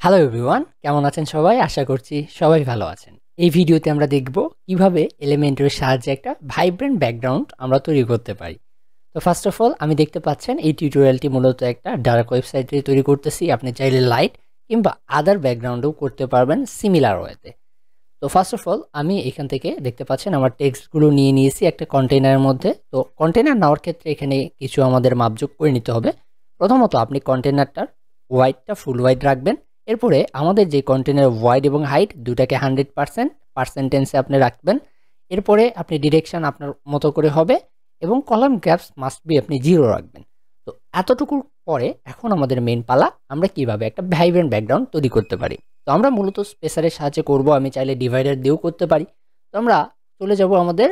Hello everyone, কেমন আছেন সবাই? আশা করছি সবাই ভালো আছেন। এই ভিডিওতে আমরা দেখব কিভাবে এলিমেন্টের সাহায্যে একটা ভাইব্রেন্ট ব্যাকগ্রাউন্ড আমরা তৈরি করতে পারি। তো ফার্স্ট অফ অল আমি দেখতে পাচ্ছেন এই টিউটোরিয়ালটি মূলত একটা ডার্ক ওয়েবসাইটে তৈরি করতেছি। আপনি চাইলে লাইট কিংবা আদার ব্যাকগ্রাউন্ডও করতে পারবেন সিমিলার ওয়েতে। তো ফার্স্ট অফ অল আমি এখান থেকে দেখতে পাচ্ছেন আমার টেক্সটগুলো নিয়ে নিয়েছি একটা কন্টেইনারের মধ্যে। তো কন্টেইনার নেওয়ার ক্ষেত্রে এখানে কিছু আমাদের মাপযোগ করে নিতে হবে। প্রথমত আপনি কন্টেইনারটার ওয়াইডটা ফুল ওয়াইড রাখবেন। এরপরে আমাদের যে কন্টেইনার ওয়াইড এবং হাইট দুটাকে 100% পার্সেন্টেন্সে আপনি রাখবেন। এরপরে আপনি ডিরেকশন আপনার মতো করে হবে এবং কলাম গ্যাপস মাস্ট বি আপনি 0 রাখবেন। তো এতটুকুর পরে এখন আমাদের মেইন পালা, আমরা কিভাবে একটা ভাইব্রেন্ট ব্যাকগ্রাউন্ড তৈরি করতে পারি। তো আমরা মূলত স্পেসারের সাহায্যে করব, আমি চাইলে ডিভাইডার দিয়েও করতে পারি। তো আমরা চলে যাব আমাদের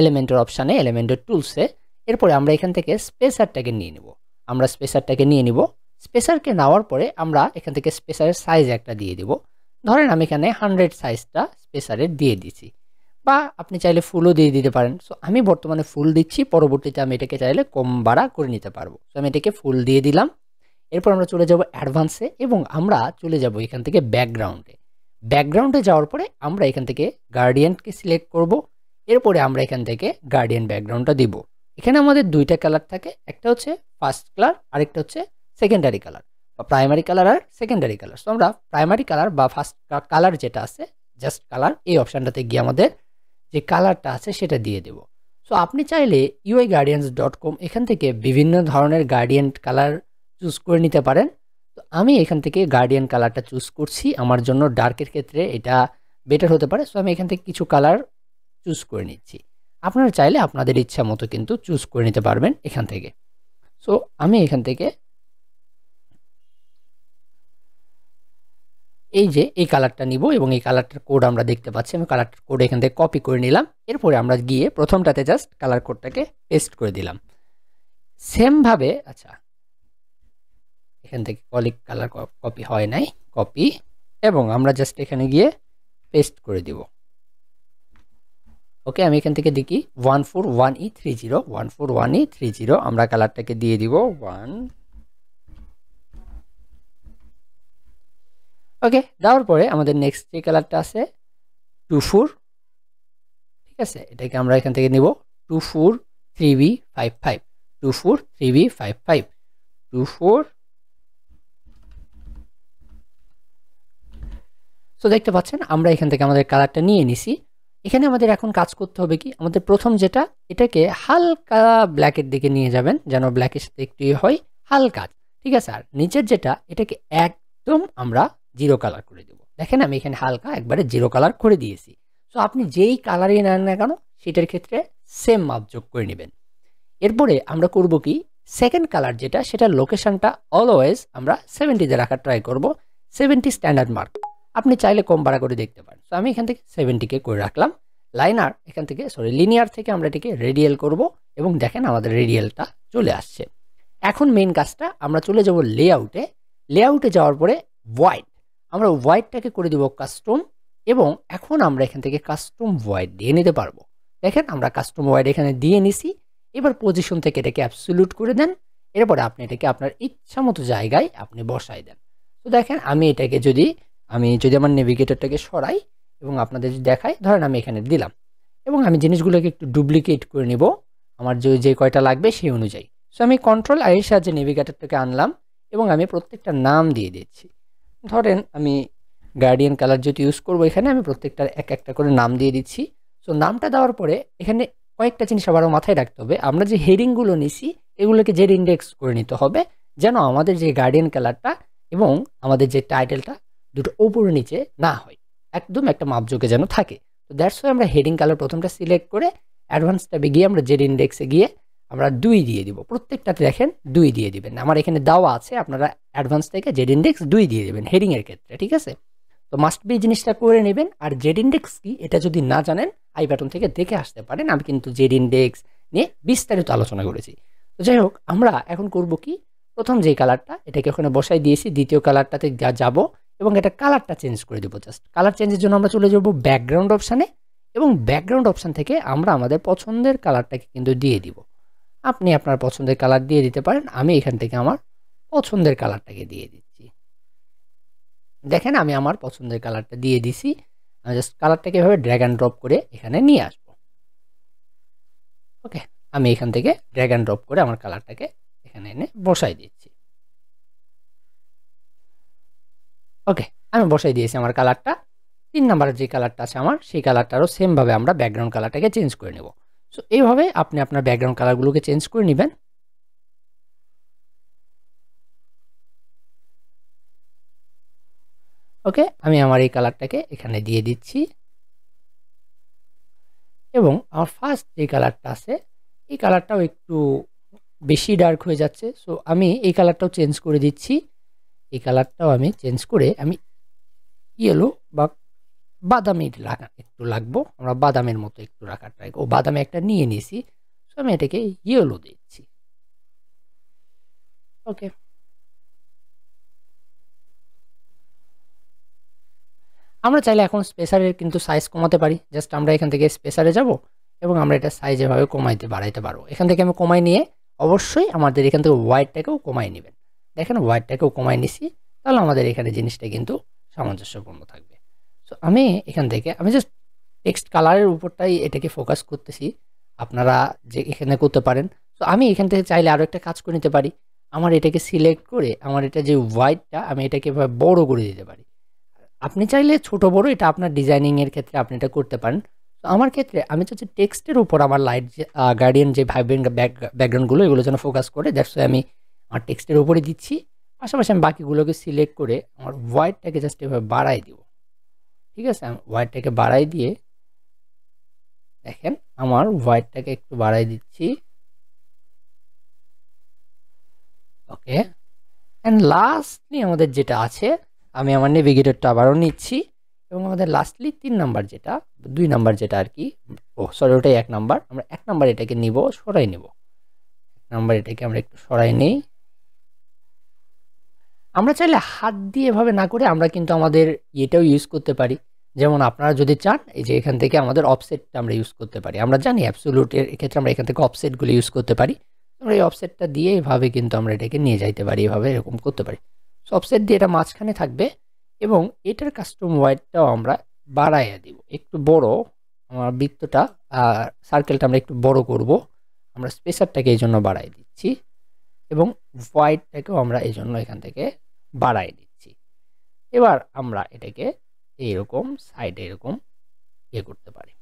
এলিমেন্টের অপশানে, এলিমেন্টের টুলসে। এরপরে আমরা এখান থেকে স্পেসারটাকে নিয়ে নিব। আমরা স্পেসারটাকে নিয়ে নিব। স্পেসারকে নেওয়ার পরে আমরা এখান থেকে স্পেসারের সাইজ একটা দিয়ে দিব। ধরেন আমি এখানে 100 সাইজটা স্পেসারের দিয়ে দিছি, বা আপনি চাইলে ফুলও দিয়ে দিতে পারেন। সো আমি বর্তমানে ফুল দিচ্ছি, পরবর্তীতে আমি এটাকে চাইলে কম বাড়া করে নিতে পারবো। সো আমি এটাকে ফুল দিয়ে দিলাম। এরপর আমরা চলে যাব অ্যাডভান্সে এবং আমরা চলে যাব এখান থেকে ব্যাকগ্রাউন্ডে। ব্যাকগ্রাউন্ডে যাওয়ার পরে আমরা এখান থেকে গার্ডিয়ানকে সিলেক্ট করব। এরপরে আমরা এখান থেকে গার্ডিয়ান ব্যাকগ্রাউন্ডটা দিব। এখানে আমাদের দুইটা কালার থাকে, একটা হচ্ছে ফার্স্ট কালার, আরেকটা হচ্ছে সেকেন্ডারি কালার বা প্রাইমারি কালার আর সেকেন্ডারি কালার। সো আমরা প্রাইমারি কালার বা ফার্স্ট কালার যেটা আছে, জাস্ট কালার, এই অপশানটাতে গিয়ে আমাদের যে কালারটা আছে সেটা দিয়ে দেব। সো আপনি চাইলে uiGuardians.com এখান থেকে বিভিন্ন ধরনের গার্ডিয়ান কালার চুজ করে নিতে পারেন। তো আমি এখান থেকে গার্ডিয়ান কালারটা চুজ করছি, আমার জন্য ডার্কের ক্ষেত্রে এটা বেটার হতে পারে। সো আমি এখান থেকে কিছু কালার চুজ করে নিচ্ছি। আপনারা চাইলে আপনাদের ইচ্ছা মতো কিন্তু চুজ করে নিতে পারবেন এখান থেকে। সো আমি এখান থেকে এই যে এই কালারটা নিব এবং এই কালারটার কোড আমরা দেখতে পাচ্ছি। আমি কালারটার কোড এখান থেকে কপি করে নিলাম। এরপরে আমরা গিয়ে প্রথমটাতে জাস্ট কালার কোডটাকে পেস্ট করে দিলাম। সেমভাবে আচ্ছা, এখান থেকে কালার কপি হয় নাই, কপি, এবং আমরা জাস্ট এখানে গিয়ে পেস্ট করে দিব। ওকে, আমি এখান থেকে দেখি 141E30, 141E30 আমরা কালারটাকে দিয়ে দিব 1। ওকে, দেওয়ার পরে আমাদের নেক্সট যে কালারটা আছে 24, ঠিক আছে, এটাকে আমরা এখান থেকে নিব 243B55, 243B55, 24। সো দেখতে পাচ্ছেন আমরা এখান থেকে আমাদের কালারটা নিয়ে নিছি। এখানে আমাদের এখন কাজ করতে হবে কি, আমাদের প্রথম যেটা, এটাকে হালকা ব্ল্যাকের দিকে নিয়ে যাবেন যেন ব্ল্যাকের সাথে একটু হয়, হালকা, ঠিক আছে। আর নিচের যেটা, এটাকে একদম আমরা 0 কালার করে দেব। দেখেন আমি এখানে হালকা একবারে 0 কালার করে দিয়েছি। সো আপনি যেই কালারই নেন না কেন সেটার ক্ষেত্রে সেম মাপ যোগ করে নেবেন। এরপরে আমরা করব কি, সেকেন্ড কালার যেটা, সেটার লোকেশনটা অলওয়েজ আমরা 70-তে রাখার ট্রাই করব। 70 স্ট্যান্ডার্ড মার্ক, আপনি চাইলে কম বাড়া করে দেখতে পারেন। তো আমি এখান থেকে 70-কে করে রাখলাম। লাইনার এখান থেকে লিনিয়ার থেকে আমরা এটাকে রেডিয়াল করব এবং দেখেন আমাদের রেডিয়ালটা চলে আসছে। এখন মেইন কাজটা, আমরা চলে যাব লেআউটে। লেআউটে যাওয়ার পরে ওয়াইড, আমরা ওয়াইডটাকে করে দেব কাস্টম, এবং এখন আমরা এখান থেকে কাস্টম ওয়াইড দিয়ে নিতে পারবো। দেখেন আমরা কাস্টম ওয়াইড এখানে দিয়ে নিছি। এবার পজিশন থেকে এটাকে অ্যাবসলিউট করে দেন। এরপরে আপনি এটাকে আপনার ইচ্ছা মতো জায়গায় আপনি বসাই দেন। তো দেখেন আমি এটাকে যদি আমার নেভিগেটরটাকে সরাই এবং আপনাদের দেখাই, ধরেন আমি এখানে দিলাম এবং আমি জিনিসগুলোকে একটু ডুপ্লিকেট করে নিব আমার যে কয়টা লাগবে সেই অনুযায়ী। সো আমি কন্ট্রোল আইয়ের সাহায্যে নেভিগেটরটাকে আনলাম এবং আমি প্রত্যেকটা নাম দিয়ে দিচ্ছি। ধরেন আমি গার্ডিয়ান কালার যেহেতু ইউজ করবো, এখানে আমি প্রত্যেকটার এক একটা করে নাম দিয়ে দিচ্ছি। সো নামটা দেওয়ার পরে এখানে কয়েকটা জিনিস আবারও মাথায় রাখতে হবে, আমরা যে হেডিংগুলো নিছি এগুলোকে জেড ইন্ডেক্স করে নিতে হবে, যেন আমাদের যে গার্ডিয়ান কালারটা এবং আমাদের যে টাইটেলটা দুটো উপরে নিচে না হয়, একদম একটা মাপযোগে যেন থাকে। তো দ্যাটস ওয়াই আমরা হেডিং কালার প্রথমটা সিলেক্ট করে অ্যাডভান্স ট্যাবে গিয়ে আমরা জেড ইন্ডেক্সে গিয়ে আমরা 2 দিয়ে দিব। প্রত্যেকটাতে দেখেন 2 দিয়ে দিবেন, আমার এখানে দেওয়া আছে, আপনারা অ্যাডভান্স থেকে জেড ইন্ডেক্স 2 দিয়ে দেবেন হেডিংয়ের ক্ষেত্রে, ঠিক আছে। তো মাস্ট বি জিনিসটা করে নেবেন। আর জেড ইন্ডেক্স কি এটা যদি না জানেন আই বাটন থেকে দেখে আসতে পারেন, আমি কিন্তু জেড ইন্ডেক্স নিয়ে বিস্তারিত আলোচনা করেছি। তো যাই হোক, আমরা এখন করব কি, প্রথম যে কালারটা এটাকে ওখানে বসাই দিয়েছি, দ্বিতীয় কালারটাতে যাব এবং এটা কালারটা চেঞ্জ করে দেবো। জাস্ট কালার চেঞ্জের জন্য আমরা চলে যাব ব্যাকগ্রাউন্ড অপশানে এবং ব্যাকগ্রাউন্ড অপশান থেকে আমরা আমাদের পছন্দের কালারটাকে কিন্তু দিয়ে দিব। আপনি আপনার পছন্দের কালার দিয়ে দিতে পারেন, আমি এখান থেকে আমার পছন্দের কালারটাকে দিয়ে দিচ্ছি। দেখেন আমি আমার পছন্দের কালারটা দিয়ে দিছি। আমি জাস্ট কালারটাকে এভাবে ড্র্যাগ অ্যান্ড ড্রপ করে এখানে নিয়ে আসব। ওকে, আমি এখান থেকে ড্র্যাগ অ্যান্ড ড্রপ করে আমার কালারটাকে এখানে এনে বসাই দিচ্ছি। ওকে, আমি বসাই দিয়েছি আমার কালারটা। 3 নাম্বারের যে কালারটা আছে আমার, সেই কালারটারও সেমভাবে আমরা ব্যাকগ্রাউন্ড কালারটাকে চেঞ্জ করে নেব। সো এইভাবে আপনি আপনার ব্যাকগ্রাউন্ড কালারগুলোকে চেঞ্জ করে নেবেন। ওকে, আমি আমার এই কালারটাকে এখানে দিয়ে দিচ্ছি এবং আমার ফার্স্ট যে কালারটা আছে এই কালারটাও একটু বেশি ডার্ক হয়ে যাচ্ছে। সো আমি এই কালারটাও চেঞ্জ করে দিচ্ছি। এই কালারটাও আমি চেঞ্জ করে আমি ইয়েলো বা বাদামি একটু লাগবো, আমরা বাদামের মতো একটু রাখার ট্রাই করব। বাদামি একটা নিয়ে নিয়েছি, সো আমি এটাকে ইয়েলো দিচ্ছি। ওকে, আমরা চাইলে এখন স্পেসারের কিন্তু সাইজ কমাতে পারি। জাস্ট আমরা এখান থেকে স্পেসারে যাব এবং আমরা এটা সাইজ এভাবে কমাইতে বাড়াইতে পারবো। এখান থেকে আমি কমাই নিয়ে অবশ্যই আমাদের এখান থেকে হোয়াইটটাকেও কমাই নেবেন। দেখেন হোয়াইটটাকেও কমাই নিছি, তাহলে আমাদের এখানে জিনিসটা কিন্তু সামঞ্জস্যপূর্ণ থাকবে। সো আমি এখান থেকে আমি জাস্ট টেক্সট কালারের উপরটাই এটাকে ফোকাস করতেছি, আপনারা যে এখানে করতে পারেন। সো আমি এখান থেকে চাইলে আরও একটা কাজ করে নিতে পারি। আমার এটাকে সিলেক্ট করে আমার এটা যে হোয়াইটটা আমি এটাকে এভাবে বড় করে দিতে পারি। আপনি চাইলে ছোট বড় এটা আপনার ডিজাইনিং এর ক্ষেত্রে আপনি এটা করতে পারেন। তো আমার ক্ষেত্রে আমি চাচ্ছি টেক্সটের উপর আমার লাইট যে গার্ডিয়ান যে ভাইব্রেন্ট ব্যাকগ্রাউন্ডগুলো এগুলো যেন ফোকাস করে, দ্যাটস ওয়াই আমি আমার টেক্সটের উপরে দিচ্ছি। পাশাপাশি আমি বাকিগুলোকে সিলেক্ট করে আমার হোয়াইটটাকে জাস্ট এভাবে বাড়াই দিব। ঠিক আছে, আমি হোয়াইটটাকে বাড়াই দিয়ে দেখেন আমার হোয়াইটটাকে একটু বাড়াই দিচ্ছি। ওকে, অ্যান্ড লাস্টলি আমাদের যেটা আছে, আমি আমার নেভিগেটরটা আবারও নিচ্ছি এবং আমাদের লাস্টলি 3 নাম্বার যেটা 2 নাম্বার যেটা আর কি, ও সরি ওটাই 1 নাম্বার, আমরা 1 নাম্বার এটাকে নিব, সরাই নেব। 1 নাম্বার এটাকে আমরা একটু সরাই নেই। আমরা চাইলে হাত দিয়ে এভাবে না করে আমরা কিন্তু আমাদের ইয়েটাও ইউজ করতে পারি। যেমন আপনারা যদি চান এই যে এখান থেকে আমাদের অফসেটটা আমরা ইউজ করতে পারি। আমরা জানি অ্যাবসোলিউটের এক্ষেত্রে আমরা এখান থেকে অফসেটগুলো ইউজ করতে পারি। আমরা এই অফসেটটা দিয়ে এভাবে কিন্তু আমরা এটাকে নিয়ে যাইতে পারি, এভাবে এরকম করতে পারি। সো অফসেট দিয়ে এটা মাঝখানে থাকবে এবং এটার কাস্টম ওয়াইডটাও আমরা বাড়াইয়া দিব একটু বড়। আমার বৃত্তটা সার্কেলটা আমরা একটু বড় করব। আমরা স্পেসারটাকে এই জন্য বাড়াই দিচ্ছি এবং হোয়াইটটাকেও আমরা এই জন্য এখান থেকে বাড়াই দিচ্ছি। এবার আমরা এটাকে এইরকম সাইডে এরকম ইয়ে করতে পারি।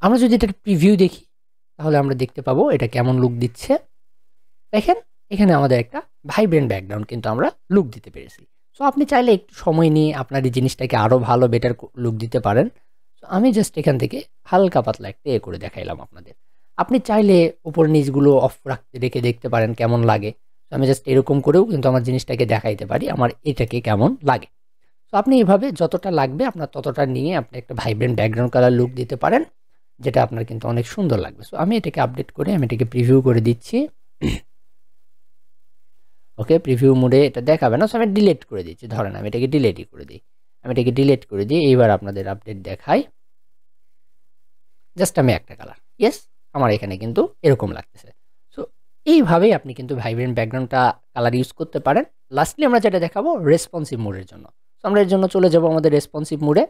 আমরা যদি এটাকে প্রিভিউ দেখি তাহলে আমরা দেখতে পাবো এটা কেমন লুক দিচ্ছে। দেখেন এখানে আমাদের একটা ভাইব্রেন্ট ব্যাকগ্রাউন্ড কিন্তু আমরা লুক দিতে পেরেছি। সো আপনি চাইলে একটু সময় নিয়ে আপনার এই জিনিসটাকে আরও ভালো বেটার লুক দিতে পারেন। সো আমি জাস্ট এখান থেকে হালকা পাতলা একটা এ করে দেখাইলাম আপনাদের। আপনি চাইলে উপর নিচগুলো অফ রাখতে রেখে দেখতে পারেন কেমন লাগে। আমি জাস্ট এরকম করেও কিন্তু আমার জিনিসটাকে দেখাইতে পারি আমার এটাকে কেমন লাগে। তো আপনি এভাবে যতটা লাগবে আপনার ততটা নিয়ে আপনি একটা ভাইব্রেন্ট ব্যাকগ্রাউন্ড কালার লুক দিতে পারেন, যেটা আপনার কিন্তু অনেক সুন্দর লাগবে। সো আমি এটাকে আপডেট করে আমি এটাকে প্রিভিউ করে দিচ্ছি। ওকে, প্রিভিউ মোডে এটা দেখাবে না, সো আমি ডিলিট করে দিচ্ছি। ধরেন আমি এটাকে ডিলিটই করে দিই। আমি এটাকে ডিলিট করে দিই, এইবার আপনাদের আপডেট দেখাই। জাস্ট আমি একটা কালার, ইয়েস আমার এখানে কিন্তু এরকম লাগতেছে। সো এইভাবেই আপনি কিন্তু ভাইব্রেন্ট ব্যাকগ্রাউন্ডটা কালার ইউজ করতে পারেন। লাস্টলি আমরা যেটা দেখাবো রেসপন্সিভ মোডের জন্য। সো আমরা এর জন্য চলে যাব আমাদের রেসপন্সিভ মোডে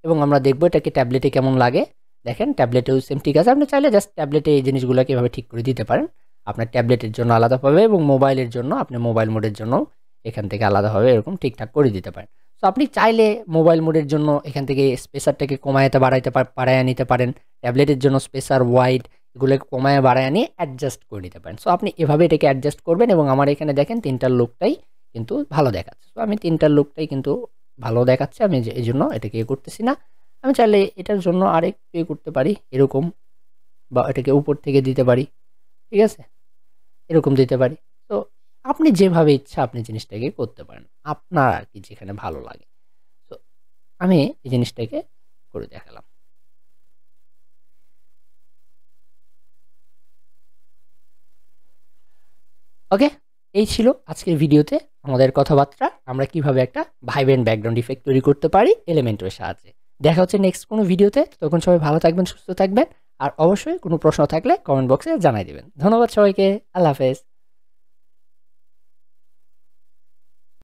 এবং আমরা দেখবো এটাকে ট্যাবলেটে কেমন লাগে। দেখেন ট্যাবলেটেও সেম ঠিক আছে। আপনি চাইলে জাস্ট ট্যাবলেটে এই জিনিসগুলোকে এভাবে ঠিক করে দিতে পারেন। আপনার ট্যাবলেটের জন্য আলাদাভাবে এবং মোবাইলের জন্য আপনি মোবাইল মোডের জন্য এখান থেকে আলাদাভাবে এরকম ঠিকঠাক করে দিতে পারেন। সো আপনি চাইলে মোবাইল মোডের জন্য এখান থেকে স্পেসারটাকে কমাইতে বাড়াইয়া নিতে পারেন। ট্যাবলেটের জন্য স্পেসার ওয়াইড এগুলোকে কমায় বাড়ায় নিয়ে অ্যাডজাস্ট করে নিতে পারেন। সো আপনি এভাবে এটাকে অ্যাডজাস্ট করবেন এবং আমার এখানে দেখেন 3টার লুকটাই কিন্তু ভালো দেখাচ্ছে। সো আমি 3টার লুকটাই কিন্তু ভালো দেখাচ্ছে, আমি এই জন্য এটাকে ইয়ে করতেছি না। আমি চাইলে এটার জন্য আরেকটু ইয়ে করতে পারি এরকম, বা এটাকে উপর থেকে দিতে পারি, ঠিক আছে, এরকম দিতে পারি। তো আপনি যেভাবে ইচ্ছা আপনি জিনিসটাকে করতে পারেন, আপনার আর কি যেখানে ভালো লাগে। তো আমি এই জিনিসটাকে করে দেখালাম। ওকে, এই ছিল আজকের ভিডিওতে আমাদের কথাবার্তা আমরা কিভাবে একটা ভাইব্রেন্ট ব্যাকগ্রাউন্ড ইফেক্ট তৈরি করতে পারি এলিমেন্টের সাহায্যে। দেখা হচ্ছে নেক্সট কোনো ভিডিওতে, তখন সবাই ভালো থাকবেন, সুস্থ থাকবেন, আর অবশ্যই কোনো প্রশ্ন থাকলে কমেন্ট বক্সে জানাই দেবেন। ধন্যবাদ সবাইকে, আল্লাহ হাফেজ।